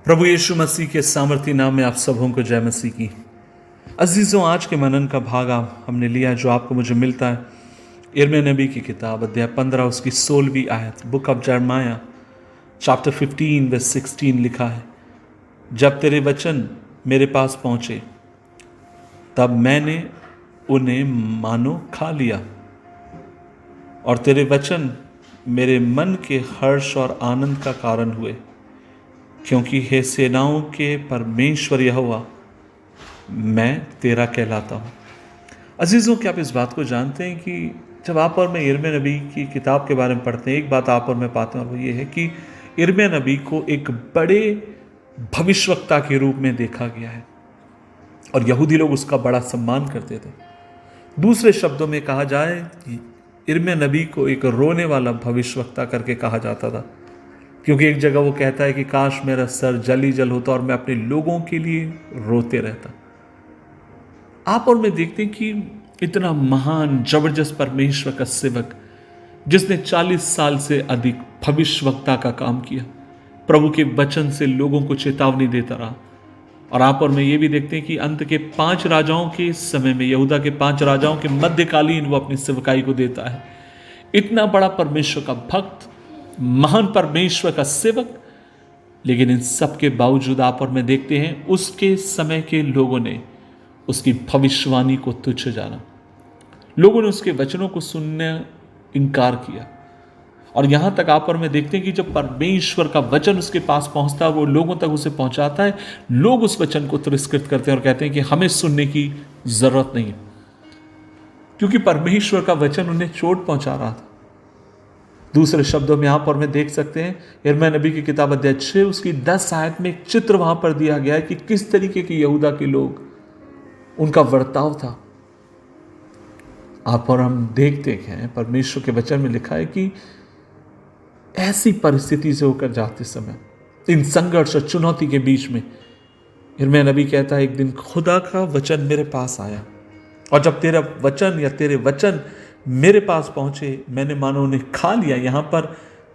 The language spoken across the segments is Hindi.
प्रभु यीशु मसीह के सामर्थी नाम में आप सबों को जय मसीह की। अजीज़ों, आज के मनन का भाग हमने लिया जो आपको मुझे मिलता है यिर्मयाह नबी की किताब अध्याय 15 उसकी 16वीं आयत, बुक ऑफ जरमाया चैप्टर 15 वर्स 16 लिखा है, जब तेरे वचन मेरे पास पहुंचे तब मैंने उन्हें मानो खा लिया और तेरे वचन मेरे मन के हर्ष और आनंद का कारण हुए, क्योंकि हे सेनाओं के परमेश्वर यहोवा, मैं तेरा कहलाता हूँ। अजीज़ों, क्या आप इस बात को जानते हैं कि जब आप और मैं यिर्मयाह नबी की किताब के बारे में पढ़ते हैं, एक बात आप और मैं पाते हैं और वो ये है कि यिर्मयाह नबी को एक बड़े भविष्यवक्ता के रूप में देखा गया है और यहूदी लोग उसका बड़ा सम्मान करते थे। दूसरे शब्दों में कहा जाए कि यिर्मयाह नबी को एक रोने वाला भविष्यवक्ता करके कहा जाता था, क्योंकि एक जगह वो कहता है कि काश मेरा सर जल ही जल होता और मैं अपने लोगों के लिए रोते रहता। आप और मैं देखते हैं कि इतना महान जबरदस्त परमेश्वर का सेवक जिसने 40 साल से अधिक भविष्यवक्ता का काम किया, प्रभु के वचन से लोगों को चेतावनी देता रहा। और आप और मैं ये भी देखते हैं कि अंत के 5 राजाओं के समय में, यहूदा के 5 राजाओं के मध्यकालीन वो अपनी सेवकाई को देता है। इतना बड़ा परमेश्वर का भक्त, महान परमेश्वर का सेवक, लेकिन इन सब के बावजूद आप और मैं देखते हैं उसके समय के लोगों ने उसकी भविष्यवाणी को तुच्छ जाना, लोगों ने उसके वचनों को सुनने इनकार किया। और यहां तक आप और मैं देखते हैं कि जब परमेश्वर का वचन उसके पास पहुंचता है, वो लोगों तक उसे पहुंचाता है, लोग उस वचन को तिरस्कृत करते हैं और कहते हैं कि हमें सुनने की जरूरत नहीं है, क्योंकि परमेश्वर का वचन उन्हें चोट पहुंचा रहा था। दूसरे शब्दों में आप और मैं देख सकते हैं यिर्मयाह नबी की किताब अध्याय 6 उसकी 10 आयत में एक चित्र वहां पर दिया गया है कि किस तरीके के यहूदा के लोग, उनका वर्ताव था। आप और हम देखते हैं परमेश्वर के वचन में लिखा है कि ऐसी परिस्थिति से होकर जाते समय, इन संघर्ष और चुनौती के बीच में, यिर्मयाह नबी कहता है एक दिन खुदा का वचन मेरे पास आया और जब तेरा वचन या तेरे वचन मेरे पास पहुंचे, मैंने मानो उन्हें खा लिया। यहां पर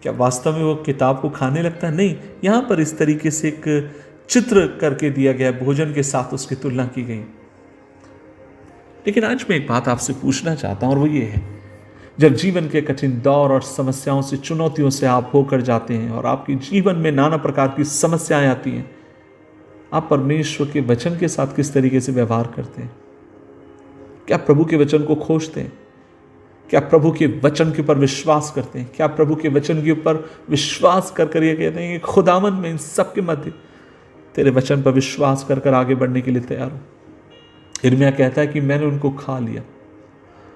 क्या वास्तव में वो किताब को खाने लगता है? नहीं, यहां पर इस तरीके से एक चित्र करके दिया गया, भोजन के साथ उसकी तुलना की गई। लेकिन आज मैं एक बात आपसे पूछना चाहता हूं और वो ये है, जब जीवन के कठिन दौर और समस्याओं से, चुनौतियों से आप होकर जाते हैं और आपके जीवन में नाना प्रकार की समस्याएं आती हैं, आप परमेश्वर के वचन के साथ किस तरीके से व्यवहार करते हैं? क्या प्रभु के वचन को खोजते हैं? क्या प्रभु के वचन के ऊपर विश्वास करते हैं? क्या प्रभु के वचन के ऊपर विश्वास कर ये कहते हैं कि खुदावन, में इन सब के मध्य तेरे वचन पर विश्वास कर आगे बढ़ने के लिए तैयार हूं। यिर्मयाह कहता है कि मैंने उनको खा लिया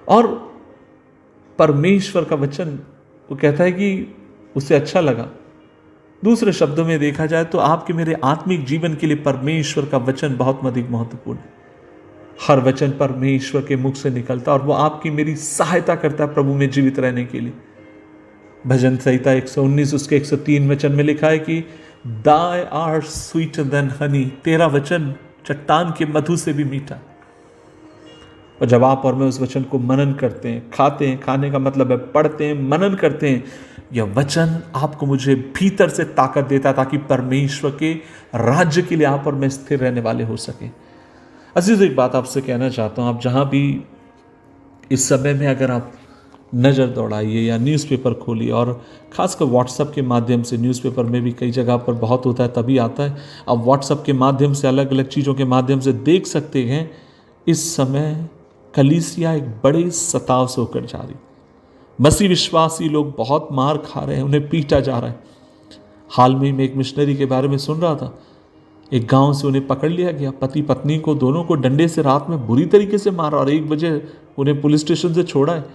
और परमेश्वर का वचन, वो कहता है कि उसे अच्छा लगा। दूसरे शब्दों में देखा जाए तो आपके मेरे आत्मिक जीवन के लिए परमेश्वर का वचन बहुत अधिक महत्वपूर्ण है। हर वचन परमेश्वर के मुख से निकलता और वो आपकी मेरी सहायता करता है प्रभु में जीवित रहने के लिए। भजन संहिता 119 उसके 103 वचन में लिखा है कि दाई आर स्वीटर देन हनी, तेरा वचन चट्टान के मधु से भी मीठा। और जब आप और मैं उस वचन को मनन करते हैं, खाते हैं, खाने का मतलब है पढ़ते हैं, मनन करते हैं, यह वचन आपको मुझे भीतर से ताकत देता ताकि परमेश्वर के राज्य के लिए आप और मैं स्थिर रहने वाले हो सके। अजीज, एक बात आपसे कहना चाहता हूं, आप जहां भी इस समय में अगर आप नज़र दौड़ाइए या न्यूज़पेपर खोलिए, और ख़ासकर व्हाट्सएप के माध्यम से, न्यूज़पेपर में भी कई जगह पर बहुत होता है तभी आता है, आप व्हाट्सएप के माध्यम से, अलग अलग चीज़ों के माध्यम से देख सकते हैं इस समय कलीसिया एक बड़े सताव से होकर जा रही। मसीह विश्वासी लोग बहुत मार खा रहे हैं, उन्हें पीटा जा रहा है। हाल में मैं एक मिशनरी के बारे में सुन रहा था, एक गांव से उन्हें पकड़ लिया गया, पति पत्नी को दोनों को डंडे से रात में बुरी तरीके से मारा और 1 बजे उन्हें पुलिस स्टेशन से छोड़ा है।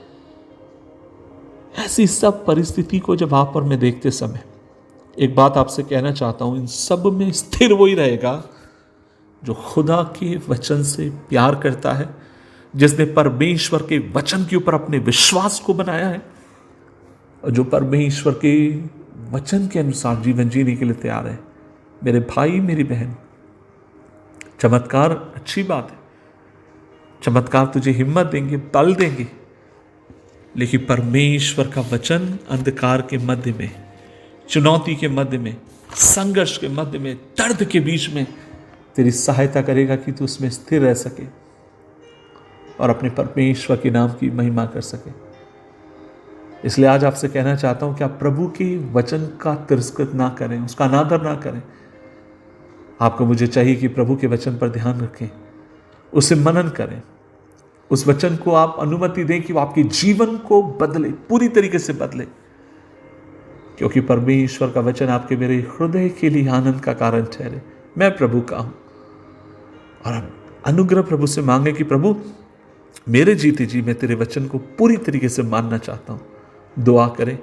ऐसी सब परिस्थिति को जब आप और मैं देखते समय, एक बात आपसे कहना चाहता हूं, इन सब में स्थिर वही रहेगा जो खुदा के वचन से प्यार करता है, जिसने परमेश्वर के वचन के ऊपर अपने विश्वास को बनाया है और जो परमेश्वर के वचन के अनुसार जीवन जीने के लिए तैयार है। मेरे भाई, मेरी बहन, चमत्कार अच्छी बात है, चमत्कार तुझे हिम्मत देंगे, बल देंगे, लेकिन परमेश्वर का वचन अंधकार के मध्य में, चुनौती के मध्य में संघर्ष के मध्य में, दर्द के बीच में तेरी सहायता करेगा कि तू उसमें स्थिर रह सके और अपने परमेश्वर के नाम की महिमा कर सके। इसलिए आज आपसे कहना चाहता हूं कि आप प्रभु के वचन का तिरस्कृत ना करें, उसका अनादर ना करें। आपको मुझे चाहिए कि प्रभु के वचन पर ध्यान रखें, उसे मनन करें, उस वचन को आप अनुमति दें कि वो आपके जीवन को बदले, पूरी तरीके से बदले, क्योंकि परमेश्वर का वचन आपके मेरे हृदय के लिए आनंद का कारण ठहरे। मैं प्रभु का हूं और अनुग्रह प्रभु से मांगे कि प्रभु मेरे जीते जी मैं तेरे वचन को पूरी तरीके से मानना चाहता हूं। दुआ करें,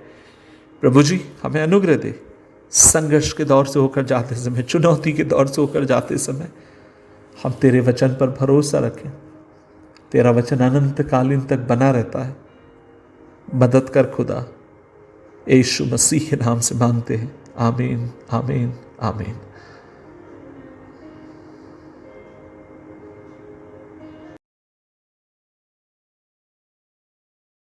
प्रभु जी हमें अनुग्रह दे। संघर्ष के दौर से होकर जाते समय, चुनौती के दौर से होकर जाते समय हम तेरे वचन पर भरोसा रखें। तेरा वचन अनंत कालीन तक बना रहता है। मदद कर खुदा, यीशु मसीह के नाम से मांगते हैं। आमीन, आमीन, आमीन।